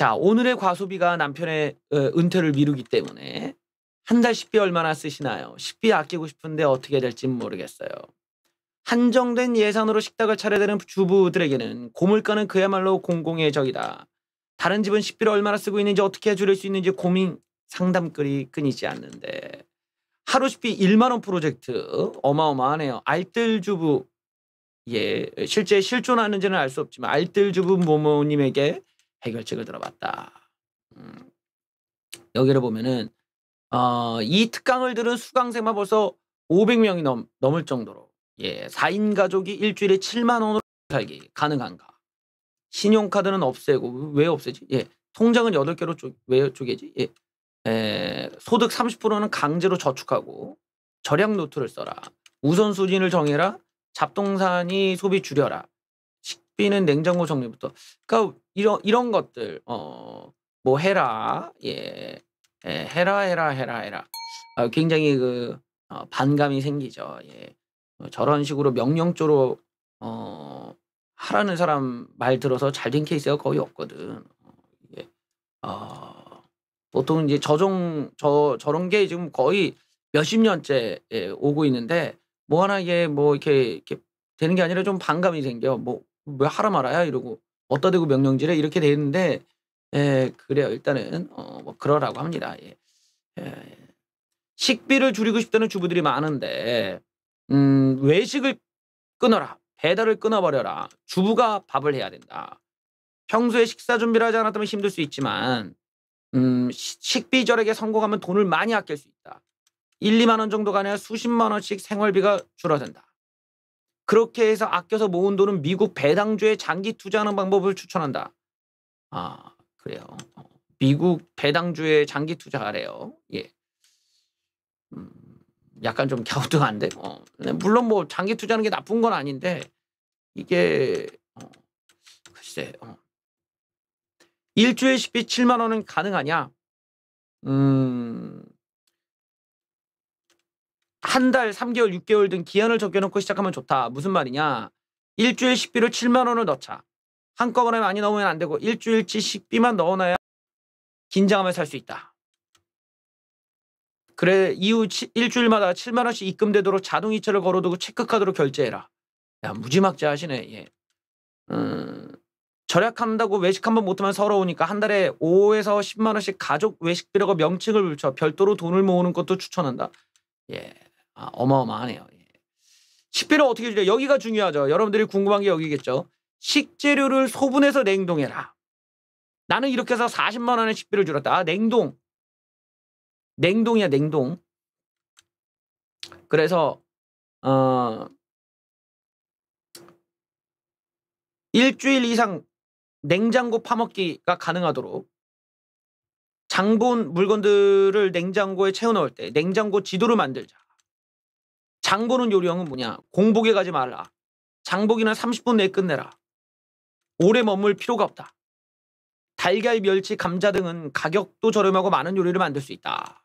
자, 오늘의 과소비가 남편의 은퇴를 미루기 때문에 한 달 식비 얼마나 쓰시나요? 식비 아끼고 싶은데 어떻게 될지 모르겠어요. 한정된 예산으로 식탁을 차려야 되는 주부들에게는 고물가는 그야말로 공공의 적이다. 다른 집은 식비를 얼마나 쓰고 있는지 어떻게 줄일 수 있는지 고민 상담글이 끊이지 않는데 하루 식비 1만 원 프로젝트 어마어마하네요. 알뜰주부 실제 실존하는지는 알 수 없지만 알뜰주부 모모님에게 해결책을 들어봤다. 여기를 보면은 이 특강을 들은 수강생만 벌써 500명이 넘을 정도로 4인 가족이 일주일에 7만 원으로 살기 가능한가? 신용카드는 없애고 왜 없애지? 통장은 8개로 왜 쪼개지? 소득 30%는 강제로 저축하고 절약 노트를 써라. 우선순위를 정해라. 잡동사니 소비 줄여라. 식비는 냉장고 정리부터. 그러니까 이런 것들 뭐 해라. 해라. 굉장히 반감이 생기죠. 저런 식으로 명령조로 하라는 사람 말 들어서 잘된 케이스가 거의 없거든. 보통 이제 저런 게 지금 거의 몇십 년째 오고 있는데 뭐 하나 이게 뭐 이렇게 되는 게 아니라 좀 반감이 생겨. 뭐 왜 하라 말아야 이러고 어디다 대고 명령질해 이렇게 돼 있는데 그래요. 일단은 뭐 그러라고 합니다. 식비를 줄이고 싶다는 주부들이 많은데 외식을 끊어라. 배달을 끊어버려라. 주부가 밥을 해야 된다. 평소에 식사 준비를 하지 않았다면 힘들 수 있지만 식비 절약에 성공하면 돈을 많이 아낄 수 있다. 1-2만 원 정도가 아니라 수십만 원씩 생활비가 줄어든다. 그렇게 해서 아껴서 모은 돈은 미국 배당주에 장기 투자하는 방법을 추천한다. 그래요. 미국 배당주에 장기 투자하래요. 약간 좀 갸우뚱한데. 물론 뭐 장기 투자하는 게 나쁜 건 아닌데 이게 글쎄. 일주일 식비 7만 원은 가능하냐? 한 달, 3개월, 6개월 등 기한을 적혀놓고 시작하면 좋다. 무슨 말이냐? 일주일 식비를 7만 원을 넣자. 한꺼번에 많이 넣으면 안 되고 일주일치 식비만 넣어놔야 긴장하며 살 수 있다. 그래 이후 일주일마다 7만 원씩 입금되도록 자동이체를 걸어두고 체크카드로 결제해라. 야 무지막지하시네. 절약한다고 외식 한번 못하면 서러우니까 한 달에 5에서 10만 원씩 가족 외식비라고 명칭을 붙여 별도로 돈을 모으는 것도 추천한다. 어마어마하네요. 식비를 어떻게 줄여? 여기가 중요하죠. 여러분들이 궁금한 게 여기겠죠. 식재료를 소분해서 냉동해라. 나는 이렇게 해서 40만 원의 식비를 줄였다. 냉동이야 냉동. 그래서 일주일 이상 냉장고 파먹기가 가능하도록 장본 물건들을 냉장고에 채워넣을 때 냉장고 지도를 만들자. 장보는 요령은 뭐냐? 공복에 가지 말라. 장보기는 30분 내에 끝내라. 오래 머물 필요가 없다. 달걀, 멸치, 감자 등은 가격도 저렴하고 많은 요리를 만들 수 있다.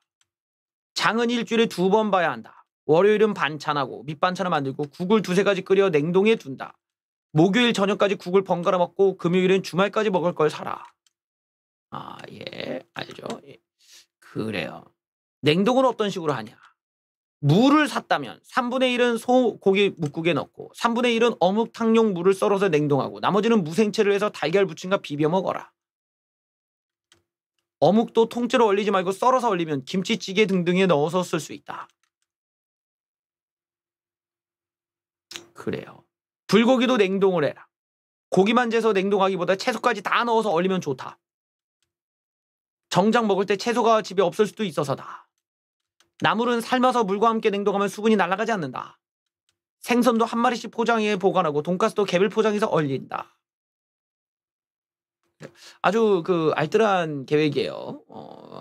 장은 일주일에 2번 봐야 한다. 월요일은 반찬하고 밑반찬을 만들고 국을 2-3가지 끓여 냉동에 둔다. 목요일 저녁까지 국을 번갈아 먹고 금요일엔 주말까지 먹을 걸 사라. 알죠? 그래요. 냉동은 어떤 식으로 하냐? 물을 샀다면 3분의 1은 소고기 묵국에 넣고 3분의 1은 어묵탕용 물을 썰어서 냉동하고 나머지는 무생채를 해서 달걀 부침과 비벼 먹어라. 어묵도 통째로 얼리지 말고 썰어서 얼리면 김치찌개 등등에 넣어서 쓸 수 있다. 그래요. 불고기도 냉동을 해라. 고기만 재서 냉동하기보다 채소까지 다 넣어서 얼리면 좋다. 정작 먹을 때 채소가 집에 없을 수도 있어서다. 나물은 삶아서 물과 함께 냉동하면 수분이 날아가지 않는다. 생선도 한 마리씩 포장해 보관하고 돈가스도 개별 포장해서 얼린다. 아주 알뜰한 계획이에요.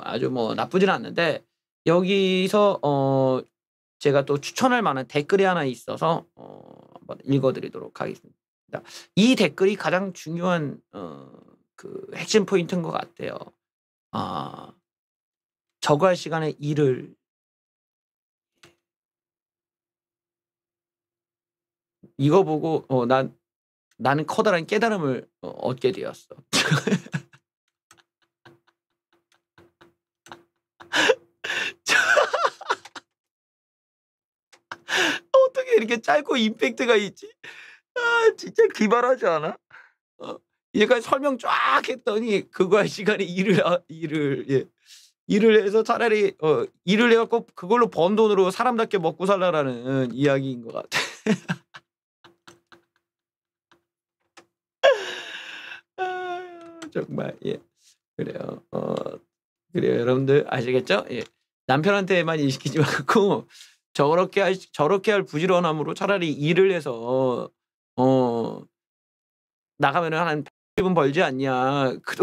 아주 뭐 나쁘진 않는데 여기서 제가 또 추천할 만한 댓글이 하나 있어서 한번 읽어드리도록 하겠습니다. 이 댓글이 가장 중요한 핵심 포인트인 것 같아요. 저거할 시간에 일을 이거 보고 나는 커다란 깨달음을 얻게 되었어. 이렇게 짧고 임팩트가 있지? 아 진짜 기발하지 않아? 얘까지 설명 쫙 했더니 그거 할 시간에 일을 해서 차라리 일을 해 갖고 그걸로 번 돈으로 사람답게 먹고 살라라는 이야기인 것 같아. 아 정말 예. 그래요. 그래요. 여러분들 아시겠죠? 예. 남편한테만 일 시키지 말고 저렇게 할 부지런함으로 차라리 일을 해서 어 나가면은 한 100은 벌지 않냐. 그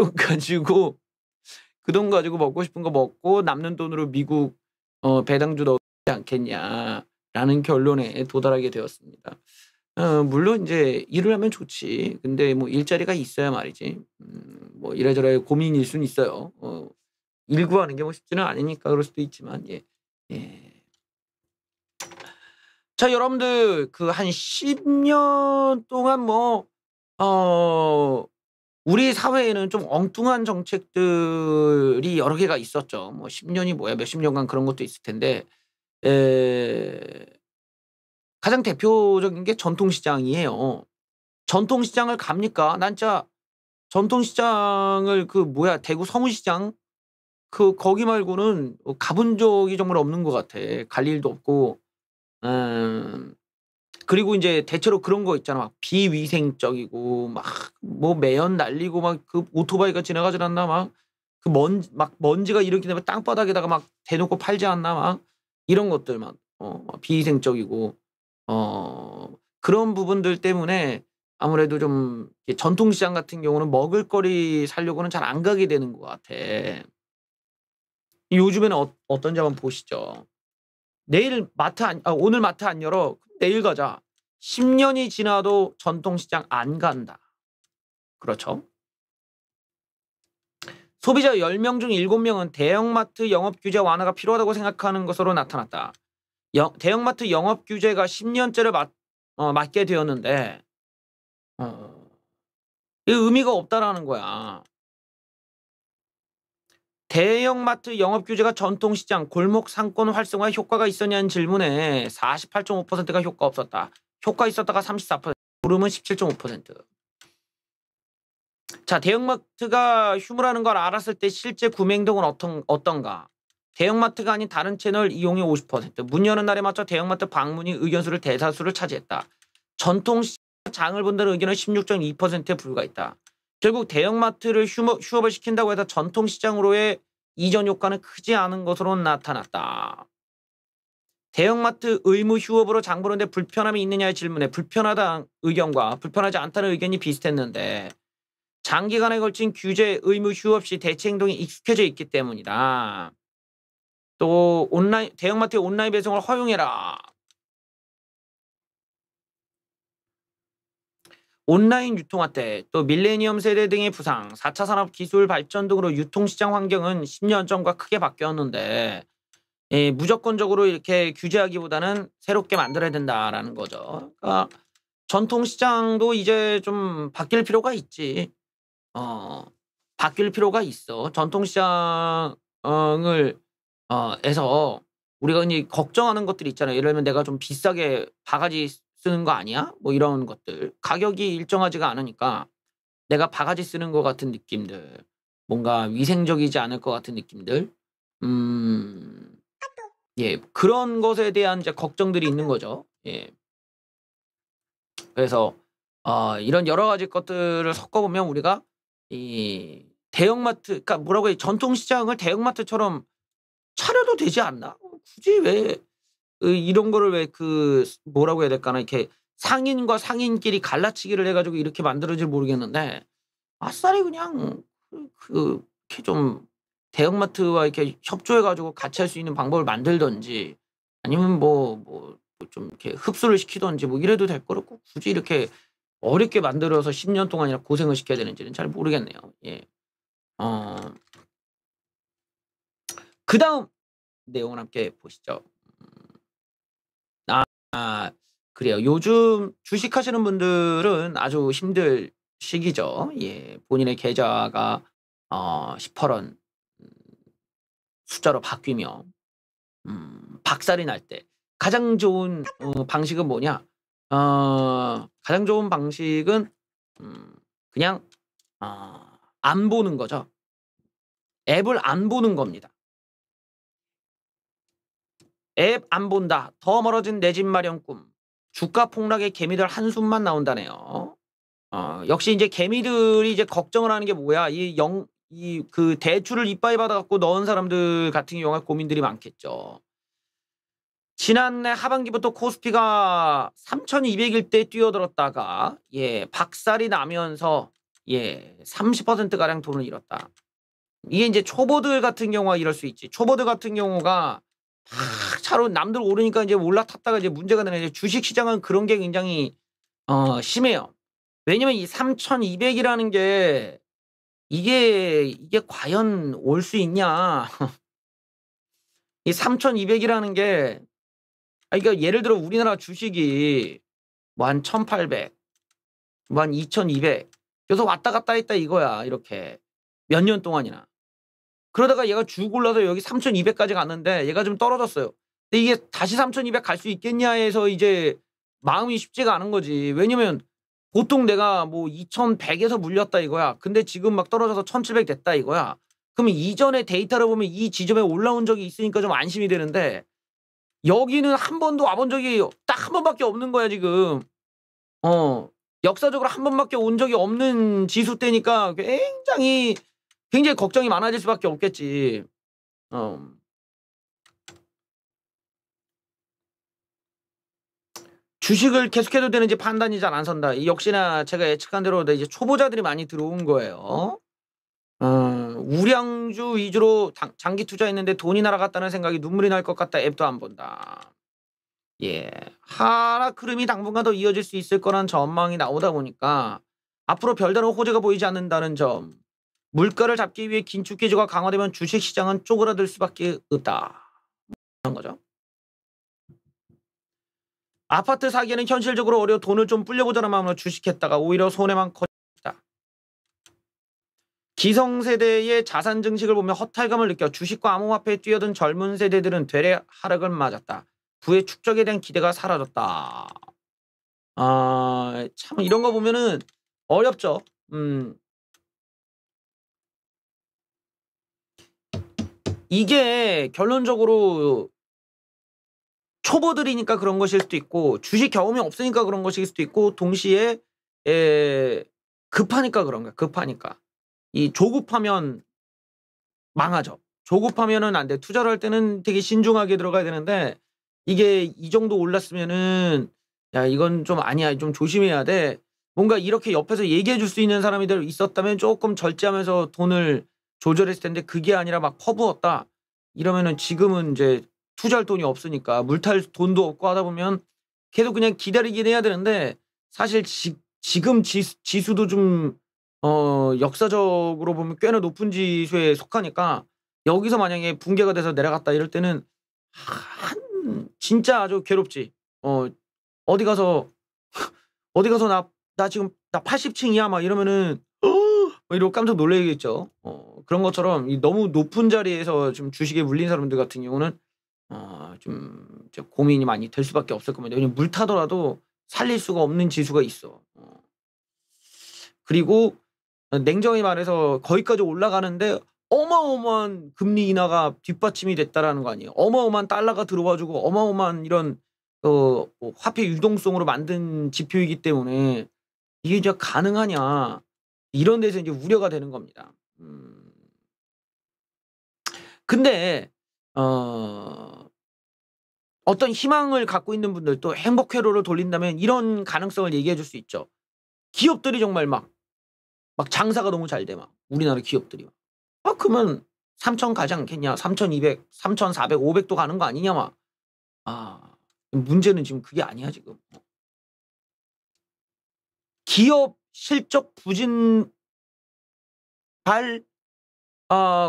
돈 가지고 먹고 싶은 거 먹고 남는 돈으로 미국 배당주 넣지 않겠냐라는 결론에 도달하게 되었습니다. 물론 인제 일을 하면 좋지. 근데 뭐 일자리가 있어야 말이지. 뭐 이래저래 고민일 수는 있어요. 일 구하는 게 뭐 쉽지는 않으니까 그럴 수도 있지만 예. 예. 자 여러분들 그 한 10년 동안 뭐 우리 사회에는 좀 엉뚱한 정책들이 여러 개가 있었죠. 뭐 10 년이 뭐야 몇십 년간 그런 것도 있을 텐데 에 가장 대표적인 게 전통시장이에요. 전통시장을 갑니까? 난 진짜 전통시장을 그 뭐야 대구 서문시장 거기 말고는 가본 적이 정말 없는 것 같아. 갈 일도 없고. 음 그리고 인제 대체로 그런 거 있잖아. 막 비위생적이고 막 뭐 매연 날리고 막 그 오토바이가 지나가질 않나 막 그 먼지가 이렇게 되면 땅바닥에다가 막 대놓고 팔지 않나 막 이런 것들 막 막 비위생적이고 그런 부분들 때문에 아무래도 좀 이 전통시장 같은 경우는 먹을거리 사려고는 잘 안 가게 되는 것 같아. 요즘에는 어떤지 한번 보시죠. 오늘 마트 안 열어. 내일 가자. 10 년이 지나도 전통시장 안 간다. 그렇죠. 소비자 10명 중 7명은 대형마트 영업 규제 완화가 필요하다고 생각하는 것으로 나타났다. 대형마트 영업 규제가 10년째를 맞게 되었는데 이 의미가 없다라는 거야. 대형마트 영업 규제가 전통시장, 골목 상권 활성화에 효과가 있었냐는 질문에 48.5%가 효과 없었다. 효과 있었다가 34%, 모름은 17.5%. 자, 대형마트가 휴무라는 걸 알았을 때 실제 구매 행동은 어떤가? 대형마트가 아닌 다른 채널 이용이 50%, 문 여는 날에 맞춰 대형마트 방문이 의견수를 대다수를 차지했다. 전통시장 장을 본다는 의견은 16.2%에 불과했다. 결국 대형마트를 휴업을 시킨다고 해서 전통시장으로의 이전 효과는 크지 않은 것으로 나타났다. 대형마트 의무 휴업으로 장 보는데 불편함이 있느냐의 질문에 불편하다는 의견과 불편하지 않다는 의견이 비슷했는데 장기간에 걸친 규제 의무 휴업 시 대체 행동이 익숙해져 있기 때문이다. 또 대형마트의 온라인 배송을 허용해라. 온라인 유통화대, 또 밀레니엄 세대 등의 부상, 4차 산업 기술 발전 등으로 유통시장 환경은 10년 전과 크게 바뀌었는데 무조건적으로 이렇게 규제하기보다는 새롭게 만들어야 된다라는 거죠. 그러니까 전통시장도 이제 좀 바뀔 필요가 있지. 바뀔 필요가 있어. 전통시장을 에서 우리가 이제 걱정하는 것들이 있잖아요. 예를 들면 내가 좀 비싸게 바가지 쓰는 거 아니야? 뭐 이런 것들. 가격이 일정하지가 않으니까 내가 바가지 쓰는 것 같은 느낌들, 뭔가 위생적이지 않을 것 같은 느낌들. 예. 그런 것에 대한 이제 걱정들이 있는 거죠. 예. 그래서 이런 여러 가지 것들을 섞어 보면 우리가 이 대형마트 그러니까 뭐라고 해 전통시장을 대형마트처럼 차려도 되지 않나? 굳이 왜 이런 거를 왜 뭐라고 해야 될까나 이렇게 상인과 상인끼리 갈라치기를 해 가지고 이렇게 만들었는지 모르겠는데 아싸리 그냥 이렇게 좀 대형마트와 이렇게 협조해 가지고 같이 할 수 있는 방법을 만들든지 아니면 뭐 좀 이렇게 흡수를 시키든지 뭐 이래도 될 거를 꼭 굳이 이렇게 어렵게 만들어서 10년 동안이나 고생을 시켜야 되는지는 잘 모르겠네요. 예. 어 그다음 내용을 함께 보시죠. 아 그래요. 요즘 주식하시는 분들은 아주 힘들 시기죠. 예. 본인의 계좌가 18원 숫자로 바뀌며 박살이 날 때 가장 좋은 방식은 뭐냐? 가장 좋은 방식은 그냥 안 보는 거죠. 앱을 안 보는 겁니다. 앱 안 본다. 더 멀어진 내 집 마련 꿈. 주가 폭락에 개미들 한숨만 나온다네요. 역시 이제 개미들이 이제 걱정을 하는 게 뭐야? 그 대출을 이빠이 받아갖고 넣은 사람들 같은 경우에 고민들이 많겠죠. 지난해 하반기부터 코스피가 3,200일 때 뛰어들었다가 박살이 나면서 30% 가량 돈을 잃었다. 이게 이제 초보들 같은 경우가 이럴 수 있지. 초보들 같은 경우가 막 차로 남들 오르니까 이제 올라탔다가 이제 문제가 되는 주식 시장은 그런 게 굉장히 심해요. 왜냐면 이 3,200이라는 게 이게 과연 올 수 있냐? 이 3,200이라는 게 그러니까 예를 들어 우리나라 주식이 뭐 한 1,800, 뭐 한 2,200 계속 왔다 갔다 했다 이거야. 이렇게 몇 년 동안이나. 그러다가 얘가 쭉 올라서 여기 3,200까지 갔는데 얘가 좀 떨어졌어요. 근데 이게 다시 3,200 갈 수 있겠냐 해서 이제 마음이 쉽지가 않은 거지. 왜냐면 보통 내가 뭐 2,100에서 물렸다 이거야. 근데 지금 막 떨어져서 1,700 됐다 이거야. 그러면 이전의 데이터를 보면 이 지점에 올라온 적이 있으니까 좀 안심이 되는데 여기는 한 번도 와본 적이 딱 한 번밖에 없는 거야 지금. 역사적으로 한 번밖에 온 적이 없는 지수 때니까 굉장히 걱정이 많아질 수밖에 없겠지. 주식을 계속해도 되는지 판단이 잘 안 선다. 역시나 제가 예측한 대로 이제 초보자들이 많이 들어온 거예요. 우량주 위주로 장기 투자했는데 돈이 날아갔다는 생각이 눈물이 날 것 같다. 앱도 안 본다. 하락 흐름이 당분간 더 이어질 수 있을 거란 전망이 나오다 보니까 앞으로 별다른 호재가 보이지 않는다는 점. 물가를 잡기 위해 긴축 기조가 강화되면 주식시장은 쪼그라들 수밖에 없다. 그런 거죠. 아파트 사기에는 현실적으로 어려워 돈을 좀 불려보자는 마음으로 주식했다가 오히려 손해만 커졌다. 기성세대의 자산 증식을 보며 허탈감을 느껴 주식과 암호화폐에 뛰어든 젊은 세대들은 되레 하락을 맞았다. 부의 축적에 대한 기대가 사라졌다. 참 이런 거 보면은 어렵죠. 이게 결론적으로 초보들이니까 그런 것일 수도 있고 주식 경험이 없으니까 그런 것일 수도 있고 동시에 급하니까 그런 거야. 급하니까. 이 조급하면 망하죠. 조급하면은 안 돼. 투자를 할 때는 되게 신중하게 들어가야 되는데 이게 이 정도 올랐으면은 야 이건 좀 아니야. 좀 조심해야 돼. 뭔가 이렇게 옆에서 얘기해 줄 수 있는 사람이 있었다면 조금 절제하면서 돈을 조절했을 텐데 그게 아니라 막 퍼부었다. 이러면은 지금은 이제 투자할 돈이 없으니까 물탈 돈도 없고 하다 보면 계속 그냥 기다리긴 해야 되는데 사실 지금 지수도 좀 역사적으로 보면 꽤나 높은 지수에 속하니까 여기서 만약에 붕괴가 돼서 내려갔다 이럴 때는 진짜 아주 괴롭지. 어디 가서 나 지금 나 80층이야 막 이러면은 이러고 깜짝 놀라겠죠. 그런 것처럼 너무 높은 자리에서 좀 주식에 물린 사람들 같은 경우는 좀 고민이 많이 될 수밖에 없을 겁니다. 왜냐면 물 타더라도 살릴 수가 없는 지수가 있어. 그리고 냉정히 말해서 거기까지 올라가는데 어마어마한 금리 인하가 뒷받침이 됐다라는 거 아니에요. 어마어마한 달러가 들어와주고 어마어마한 이런 뭐 화폐 유동성으로 만든 지표이기 때문에 이게 이제 가능하냐 이런 데서 이제 우려가 되는 겁니다. 근데 어떤 희망을 갖고 있는 분들도 행복 회로를 돌린다면 이런 가능성을 얘기해 줄 수 있죠. 기업들이 정말 막 장사가 너무 잘 돼 막 우리나라 기업들이 그러면 3,000 가지 않겠냐? 3,200, 3,400, 500도 가는 거 아니냐 막. 문제는 지금 그게 아니야 지금. 기업 실적 부진발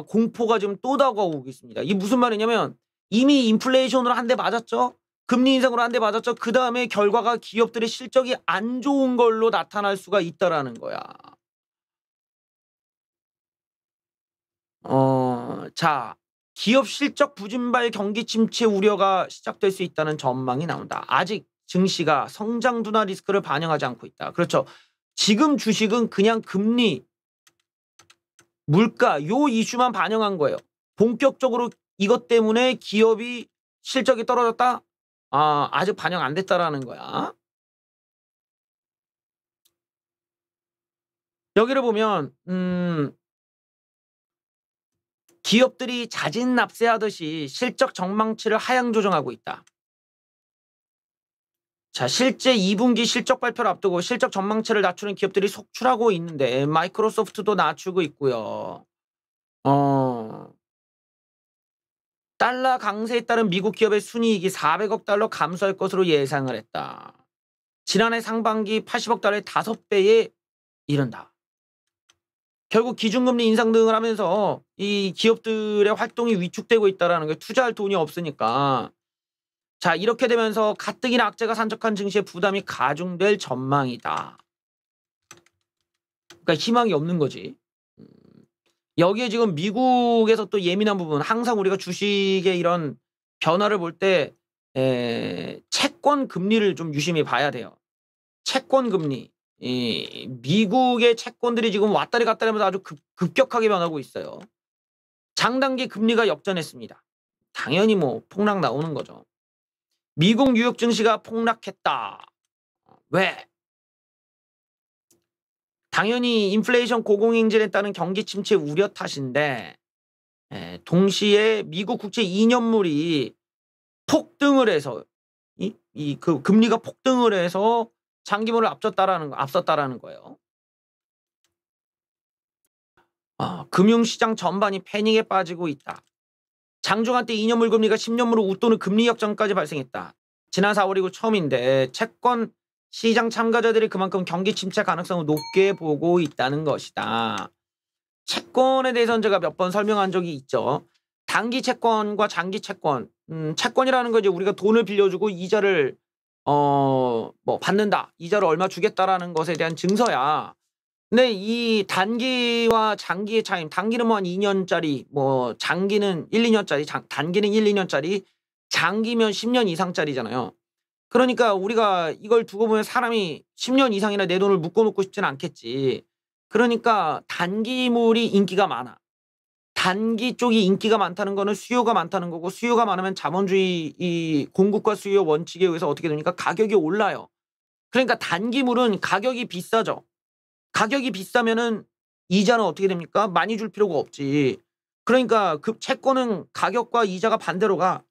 공포가 지금 또 다가오고 있습니다. 이게 무슨 말이냐면 이미 인플레이션으로 한 대 맞았죠. 금리 인상으로 한 대 맞았죠. 그 다음에 결과가 기업들의 실적이 안 좋은 걸로 나타날 수가 있다라는 거야. 자, 기업 실적 부진발 경기 침체 우려가 시작될 수 있다는 전망이 나온다. 아직 증시가 성장 둔화 리스크를 반영하지 않고 있다. 그렇죠. 지금 주식은 그냥 금리, 물가 요 이슈만 반영한 거예요. 본격적으로 이것 때문에 기업이 실적이 떨어졌다? 아직 반영 안 됐다라는 거야. 여기를 보면 기업들이 자진 납세하듯이 실적 전망치를 하향 조정하고 있다. 자, 실제 2분기 실적 발표를 앞두고 실적 전망치를 낮추는 기업들이 속출하고 있는데 마이크로소프트도 낮추고 있고요. 달러 강세에 따른 미국 기업의 순이익이 400억 달러 감소할 것으로 예상을 했다. 지난해 상반기 80억 달러의 5배에 이른다. 결국 기준금리 인상 등을 하면서 이 기업들의 활동이 위축되고 있다는 게 투자할 돈이 없으니까 자 이렇게 되면서 가뜩이나 악재가 산적한 증시의 부담이 가중될 전망이다. 그러니까 희망이 없는 거지. 여기에 지금 미국에서 또 예민한 부분 항상 우리가 주식의 이런 변화를 볼 때 채권 금리를 좀 유심히 봐야 돼요. 채권 금리. 미국의 채권들이 지금 왔다리 갔다리 하면서 아주 급격하게 변하고 있어요. 장단기 금리가 역전했습니다. 당연히 뭐 폭락 나오는 거죠. 미국 뉴욕 증시가 폭락했다. 왜? 당연히 인플레이션 고공행진에 따른 경기 침체 우려 탓인데 동시에 미국 국채 2년물이 폭등을 해서 그 금리가 폭등을 해서 장기물을 앞섰다라는 거예요. 금융시장 전반이 패닉에 빠지고 있다. 장중한 때 2년물 금리가 10년물로 웃도는 금리 역전까지 발생했다. 지난 4월 이후 처음인데 채권 시장 참가자들이 그만큼 경기 침체 가능성을 높게 보고 있다는 것이다. 채권에 대해서는 제가 몇 번 설명한 적이 있죠. 단기 채권과 장기 채권. 채권이라는 거 이제 우리가 돈을 빌려주고 이자를 받는다. 이자를 얼마 주겠다라는 것에 대한 증서야. 근데 이 단기와 장기의 차이, 단기는 뭐 한 2년짜리, 뭐 장기는 1, 2년짜리, 단기는 1, 2년짜리, 장기면 10년 이상짜리잖아요. 그러니까 우리가 이걸 두고 보면 사람이 10년 이상이나 내 돈을 묶어놓고 싶지는 않겠지. 그러니까 단기물이 인기가 많아. 단기 쪽이 인기가 많다는 거는 수요가 많다는 거고 수요가 많으면 자본주의 이 공급과 수요 원칙에 의해서 어떻게 되니까 가격이 올라요. 그러니까 단기물은 가격이 비싸죠. 가격이 비싸면은 이자는 어떻게 됩니까? 많이 줄 필요가 없지. 그러니까 그 채권은 가격과 이자가 반대로 가.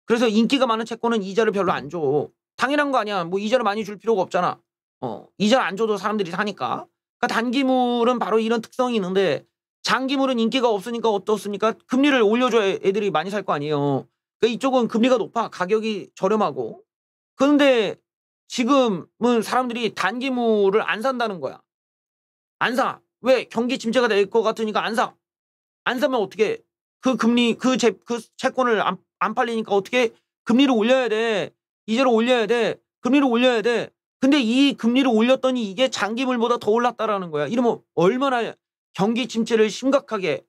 그래서 인기가 많은 채권은 이자를 별로 안 줘. 당연한 거 아니야. 뭐 이자를 많이 줄 필요가 없잖아. 이자를 안 줘도 사람들이 사니까. 그러니까 단기물은 바로 이런 특성이 있는데 장기물은 인기가 없으니까 어떻습니까? 금리를 올려줘야 애들이 많이 살 거 아니에요. 그러니까 이쪽은 금리가 높아. 가격이 저렴하고. 그런데 지금은 사람들이 단기물을 안 산다는 거야. 안 사. 왜? 경기 침체가 될 것 같으니까 안 사. 안 사면 어떻게? 그 금리, 그 채권을 안 팔리니까 어떻게? 금리를 올려야 돼. 이자를 올려야 돼. 금리를 올려야 돼. 근데 이 금리를 올렸더니 이게 장기물보다 더 올랐다라는 거야. 이러면 얼마나 경기 침체를 심각하게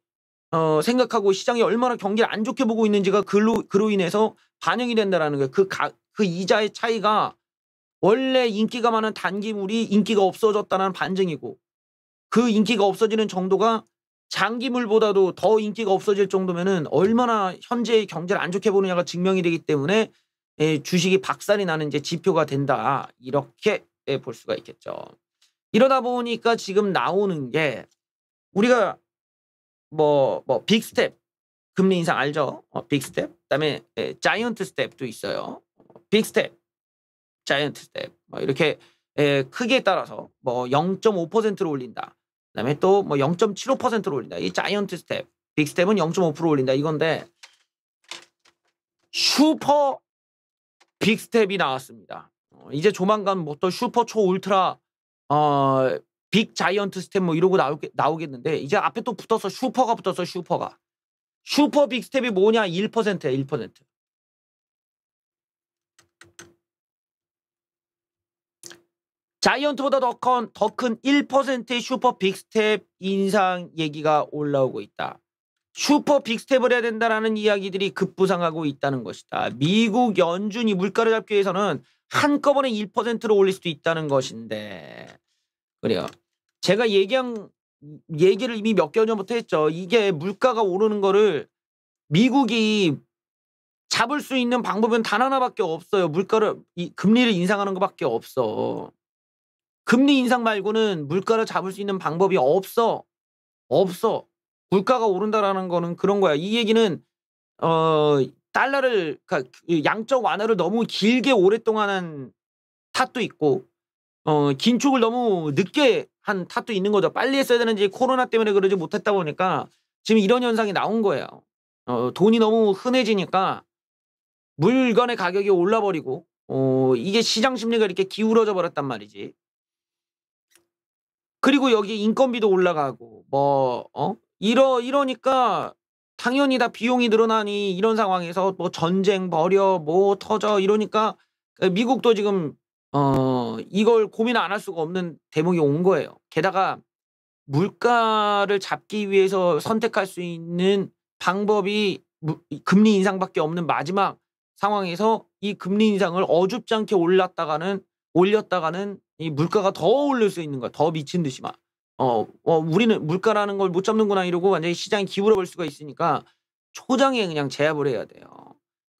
생각하고 시장이 얼마나 경기를 안 좋게 보고 있는지가 그로 인해서 반영이 된다라는 거예요. 그 이자의 차이가 원래 인기가 많은 단기물이 인기가 없어졌다는 반증이고 그 인기가 없어지는 정도가 장기물보다도 더 인기가 없어질 정도면은 얼마나 현재의 경제를 안 좋게 보느냐가 증명이 되기 때문에 주식이 박살이 나는 이제 지표가 된다. 이렇게 볼 수가 있겠죠. 이러다 보니까 지금 나오는 게 우리가 빅스텝 금리 인상 알죠? 빅스텝. 그다음에 자이언트 스텝도 있어요. 빅스텝, 자이언트 스텝. 이렇게 크기에 따라서 0.5%로 올린다. 그다음에 또 0.75%로 올린다. 이 자이언트 스텝, 빅스텝은 0.5% 올린다. 이건데 슈퍼 빅스텝이 나왔습니다. 이제 조만간 또 슈퍼 초 울트라 빅 자이언트 스텝 이러고 나오겠는데 이제 앞에 또 붙었어. 슈퍼가 붙었어. 슈퍼가. 슈퍼 빅스텝이 뭐냐? 1%야. 1%. 자이언트보다 더 큰 1%의 슈퍼 빅스텝 인상 얘기가 올라오고 있다. 슈퍼 빅스텝을 해야 된다라는 이야기들이 급부상하고 있다는 것이다. 미국 연준이 물가를 잡기 위해서는 한꺼번에 1%로 올릴 수도 있다는 것인데 그래요. 제가 얘기를 이미 몇 개월 전부터 했죠. 이게 물가가 오르는 거를 미국이 잡을 수 있는 방법은 단 하나밖에 없어요. 금리를 인상하는 것밖에 없어. 금리 인상 말고는 물가를 잡을 수 있는 방법이 없어. 없어. 물가가 오른다라는 거는 그런 거야. 이 얘기는 달러를 그러니까 양적 완화를 너무 길게 오랫동안 한 탓도 있고 긴축을 너무 늦게 한 탓도 있는 거죠. 빨리 했어야 되는지 코로나 때문에 그러지 못했다 보니까 지금 이런 현상이 나온 거예요. 돈이 너무 흔해지니까 물건의 가격이 올라버리고 이게 시장 심리가 이렇게 기울어져 버렸단 말이지. 그리고 여기 인건비도 올라가고 이러니까 당연히 다 비용이 늘어나니 이런 상황에서 뭐 전쟁 벌여 뭐 터져 이러니까 미국도 지금 이걸 고민 안 할 수가 없는 대목이 온 거예요. 게다가 물가를 잡기 위해서 선택할 수 있는 방법이 금리 인상밖에 없는 마지막 상황에서 이 금리 인상을 어줍지 않게 올렸다가는 이 물가가 더 오를 수 있는 거야. 더 미친 듯이 막. 우리는 물가라는 걸 못 잡는구나 이러고 완전히 시장이 기울어 볼 수가 있으니까 초장에 그냥 제압을 해야 돼요.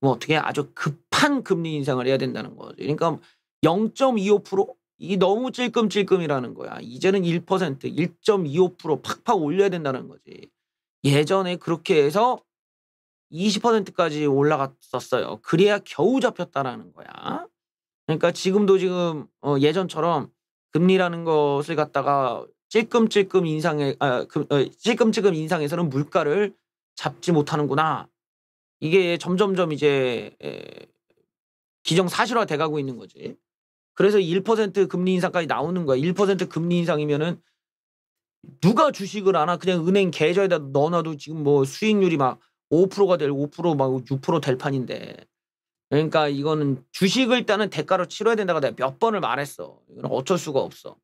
그럼 어떻게 아주 급한 금리 인상을 해야 된다는 거죠. 그러니까 0.25%? 이게 너무 찔끔찔끔이라는 거야. 이제는 1%, 1.25% 팍팍 올려야 된다는 거지. 예전에 그렇게 해서 20%까지 올라갔었어요. 그래야 겨우 잡혔다라는 거야. 그러니까 지금 예전처럼 금리라는 것을 갖다가 찔끔찔끔 인상해서는 물가를 잡지 못하는구나. 이게 점점점 이제 기정사실화 돼가고 있는 거지. 그래서 1% 금리 인상까지 나오는 거야. 1% 금리 인상이면은 누가 주식을 하나 그냥 은행 계좌에다 넣어놔도 지금 뭐 수익률이 막 5%가 될 5%, 막 6%될 판인데. 그러니까 이거는 주식을 일단은 대가로 치러야 된다고 내가 몇 번을 말했어. 이건 어쩔 수가 없어.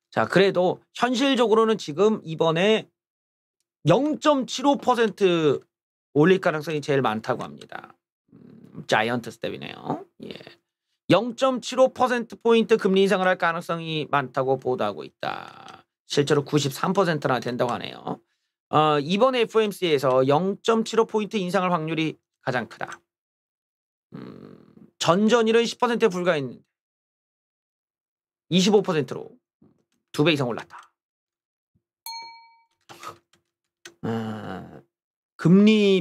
자, 그래도 현실적으로는 지금 이번에 0.75% 올릴 가능성이 제일 많다고 합니다. 자이언트 스텝이네요. 예. 0.75%포인트 금리 인상을 할 가능성이 많다고 보도하고 있다. 실제로 93%나 된다고 하네요. 이번 FOMC에서 0.75포인트 인상할 확률이 가장 크다. 전전일은 10%에 불과했는데 25%로 2배 이상 올랐다.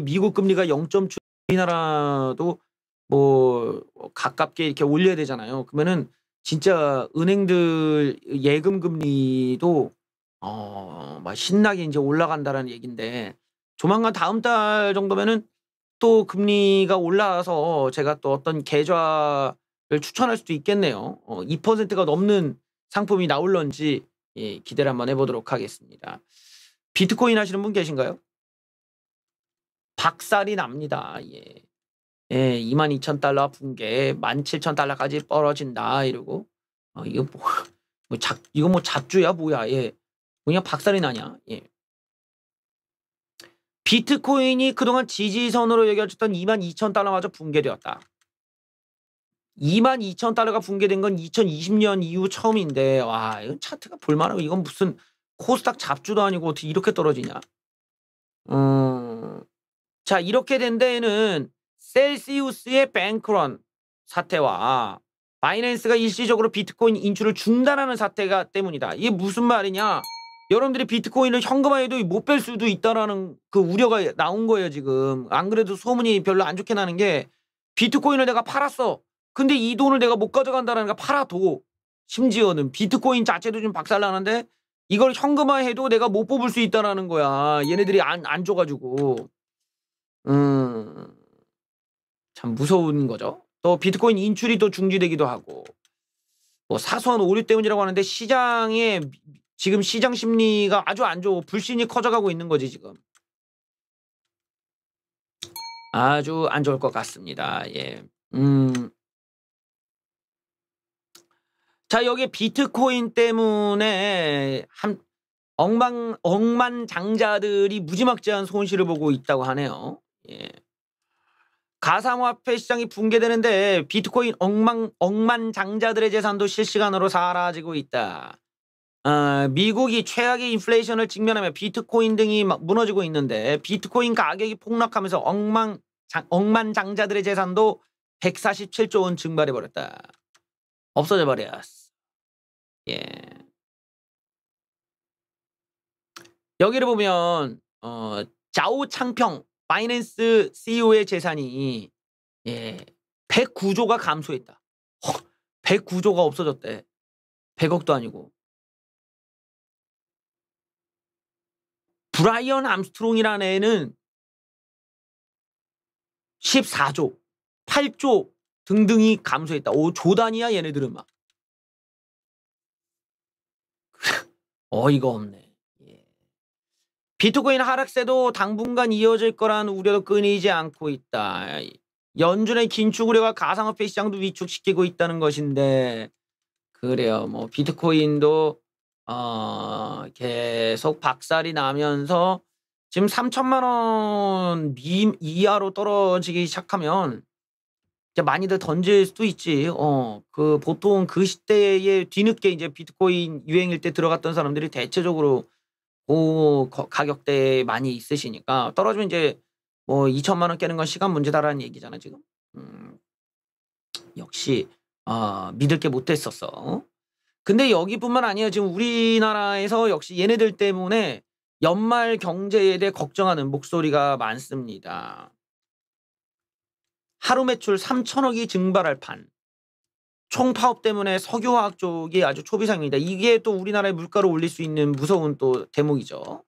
미국 금리가 0.7 우리나라도 뭐 가깝게 이렇게 올려야 되잖아요. 그러면은 진짜 은행들 예금 금리도 막 신나게 이제 올라간다라는 얘긴데 조만간 다음 달 정도면은 또 금리가 올라서 제가 또 어떤 계좌를 추천할 수도 있겠네요. 2%가 넘는 상품이 나올런지 예, 기대를 한번 해보도록 하겠습니다. 비트코인 하시는 분 계신가요? 박살이 납니다. 예. 예, 22,000달러 붕괴, 17,000달러까지 떨어진다 이러고 이거 이거 뭐 잡주야 뭐야? 예. 그냥 박살이 나냐? 예. 비트코인이 그동안 지지선으로 여겨졌던 22,000달러마저 붕괴되었다. 22,000달러가 붕괴된 건 2020년 이후 처음인데 와, 이건 차트가 볼만하고 이건 무슨 코스닥 잡주도 아니고 어떻게 이렇게 떨어지냐? 자, 이렇게 된 데에는 셀시우스의 뱅크런 사태와 바이낸스가 일시적으로 비트코인 인출을 중단하는 사태가 때문이다. 이게 무슨 말이냐? 여러분들이 비트코인을 현금화해도 못 뺄 수도 있다라는 그 우려가 나온 거예요, 지금. 안 그래도 소문이 별로 안 좋게 나는 게 비트코인을 내가 팔았어. 근데 이 돈을 내가 못 가져간다라는 거 팔아도 심지어는 비트코인 자체도 좀 박살나는데 이걸 현금화해도 내가 못 뽑을 수 있다라는 거야. 얘네들이 안 줘가지고. 참 무서운 거죠. 또 비트코인 인출이 또 중지되기도 하고 뭐 사소한 오류 때문이라고 하는데 지금 시장 심리가 아주 안 좋고 불신이 커져가고 있는 거지 지금. 아주 안 좋을 것 같습니다. 예. 자, 여기 비트코인 때문에 억만장자들이 무지막지한 손실을 보고 있다고 하네요. 예. 가상화폐 시장이 붕괴되는데 비트코인 억만장자들의 재산도 실시간으로 사라지고 있다. 미국이 최악의 인플레이션을 직면하며 비트코인 등이 막 무너지고 있는데 비트코인 가격이 폭락하면서 억만장자들의 재산도 147조 원 증발해버렸다. 없어져 버렸어. 예. 여기를 보면 자오 창평 바이낸스 CEO의 재산이 109조가 감소했다. 109조가 없어졌대. 100억도 아니고. 브라이언 암스트롱이라는 애는 14조, 8조 등등이 감소했다. 조단이야 얘네들은 막. 어이가 없네. 비트코인 하락세도 당분간 이어질 거라는 우려도 끊이지 않고 있다. 연준의 긴축 우려가 가상화폐 시장도 위축시키고 있다는 것인데 그래요. 뭐 비트코인도 계속 박살이 나면서 지금 3천만 원 이하로 떨어지기 시작하면 이제 많이들 던질 수도 있지. 그 보통 그 시대에 뒤늦게 이제 비트코인 유행일 때 들어갔던 사람들이 대체적으로 그 가격대에 많이 있으시니까 떨어지면 이제 뭐 2천만 원 깨는 건 시간 문제다라는 얘기잖아 지금. 역시 믿을 게 못됐었어. 근데 여기뿐만 아니에요. 지금 우리나라에서 역시 얘네들 때문에 연말 경제에 대해 걱정하는 목소리가 많습니다. 하루 매출 3천억이 증발할 판. 총파업 때문에 석유화학 쪽이 아주 초비상입니다. 이게 또 우리나라의 물가를 올릴 수 있는 무서운 또 대목이죠.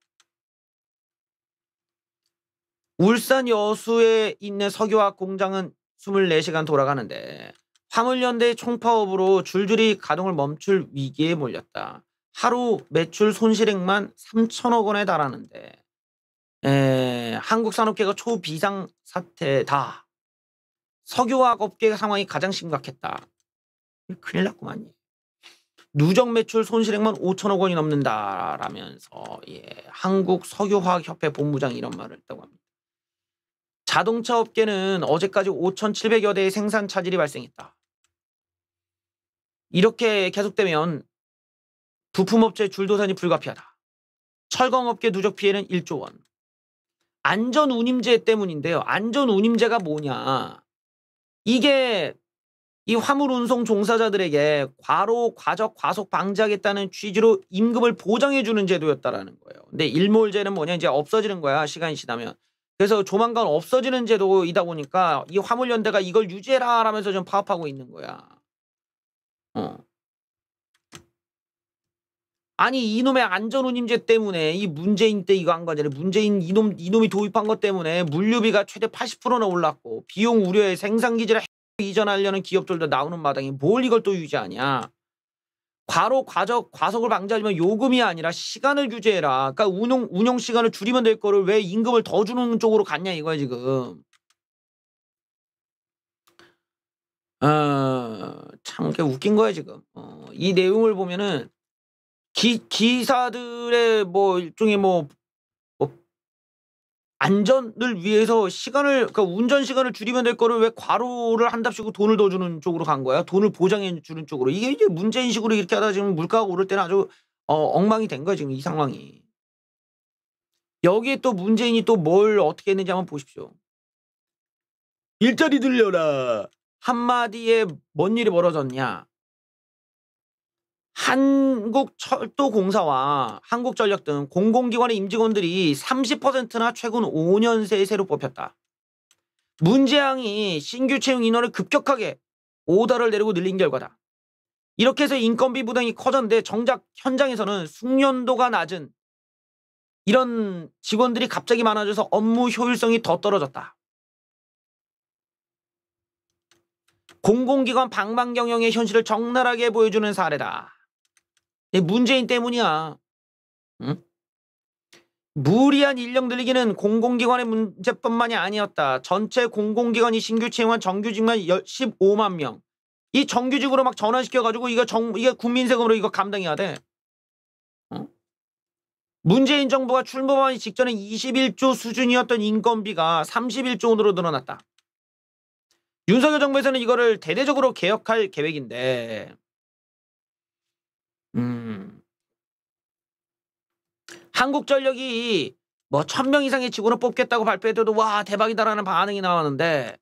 울산 여수에 있는 석유화학 공장은 24시간 돌아가는데 화물연대 총파업으로 줄줄이 가동을 멈출 위기에 몰렸다. 하루 매출 손실액만 3천억 원에 달하는데 한국산업계가 초비상 사태다. 석유화학 업계 상황이 가장 심각했다. 큰일 났구만. 누적 매출 손실액만 5천억 원이 넘는다라면서 한국석유화학협회 본부장이 이런 말을 했다고 합니다. 자동차 업계는 어제까지 5,700여 대의 생산 차질이 발생했다. 이렇게 계속되면 부품업체 줄도산이 불가피하다. 철강업계 누적 피해는 1조 원. 안전운임제 때문인데요. 안전운임제가 뭐냐. 이게 이 화물운송 종사자들에게 과로, 과적, 과속 방지하겠다는 취지로 임금을 보장해주는 제도였다라는 거예요. 근데 일몰제는 뭐냐, 이제 없어지는 거야, 시간이 지나면. 그래서 조만간 없어지는 제도이다 보니까 이 화물연대가 이걸 유지해라 라면서 좀 파업하고 있는 거야. 아니 이놈의 안전운임제 때문에 이 문재인 때 이거 한 거잖아요. 문재인 이놈이 도입한 것 때문에 물류비가 최대 80%나 올랐고 비용 우려에 생산기지를 이전하려는 기업들도 나오는 마당에 뭘 이걸 또 유지하냐. 과로, 과적, 과속을 방지하려면 요금이 아니라 시간을 규제해라. 그러니까 운영 시간을 줄이면 될 거를 왜 임금을 더 주는 쪽으로 갔냐 이거야 지금. 참 웃긴 거야 지금. 이 내용을 보면은 기사들의 뭐 일종의 뭐 안전을 위해서 그러니까 운전 시간을 줄이면 될 거를 왜 과로를 한답시고 돈을 더 주는 쪽으로 간 거야? 돈을 보장해 주는 쪽으로. 이게 이제 문재인식으로 이렇게 하다 지금 물가가 오를 때는 아주 엉망이 된 거야 지금 이 상황이. 여기에 또 문재인이 또 뭘 어떻게 했는지 한번 보십시오. 일자리 늘려라. 한마디에 뭔 일이 벌어졌냐. 한국철도공사와 한국전력 등 공공기관의 임직원들이 30%나 최근 5년 새에 새로 뽑혔다. 문재앙이 신규 채용 인원을 급격하게 오더를 내리고 늘린 결과다. 이렇게 해서 인건비 부담이 커졌는데 정작 현장에서는 숙련도가 낮은 이런 직원들이 갑자기 많아져서 업무 효율성이 더 떨어졌다. 공공기관 방방 경영의 현실을 적나라하게 보여주는 사례다. 문재인 때문이야. 응? 무리한 인력 늘리기는 공공기관의 문제뿐만이 아니었다. 전체 공공기관이 신규 채용한 정규직만 15만 명. 이 정규직으로 막 전환시켜가지고 이게 국민 세금으로 이거 감당해야 돼. 문재인 정부가 출범하기 직전에 21조 수준이었던 인건비가 31조 원으로 늘어났다. 윤석열 정부에서는 이거를 대대적으로 개혁할 계획인데 한국전력이 뭐 1000명 이상의 직원을 뽑겠다고 발표해도 와 대박이다라는 반응이 나왔는데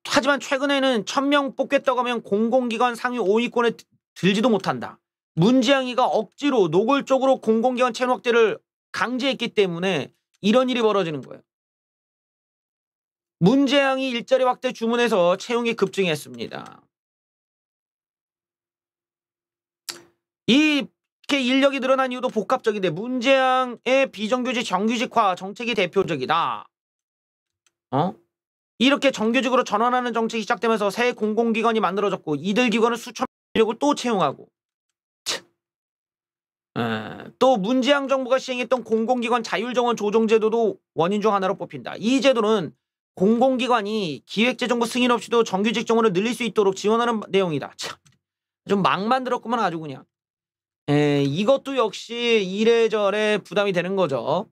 하지만 최근에는 1000명 뽑겠다고 하면 공공기관 상위 5위권에 들지도 못한다. 문재양이가 억지로 노골적으로 공공기관 채용 확대를 강제했기 때문에 이런 일이 벌어지는 거예요. 문재양이 일자리 확대 주문해서 채용이 급증했습니다. 이렇게 인력이 늘어난 이유도 복합적인데 문재양의 비정규직 정규직화 정책이 대표적이다. 이렇게 정규직으로 전환하는 정책이 시작되면서 새 공공기관이 만들어졌고 이들 기관은 수천 인력을 또 채용하고 또 문재양 정부가 시행했던 공공기관 자율정원 조정제도도 원인 중 하나로 뽑힌다. 이 제도는 공공기관이 기획재정부 승인 없이도 정규직 정원을 늘릴 수 있도록 지원하는 내용이다. 참, 좀 막 만들었구만 아주 그냥. 이것도 역시 이래저래 부담이 되는 거죠.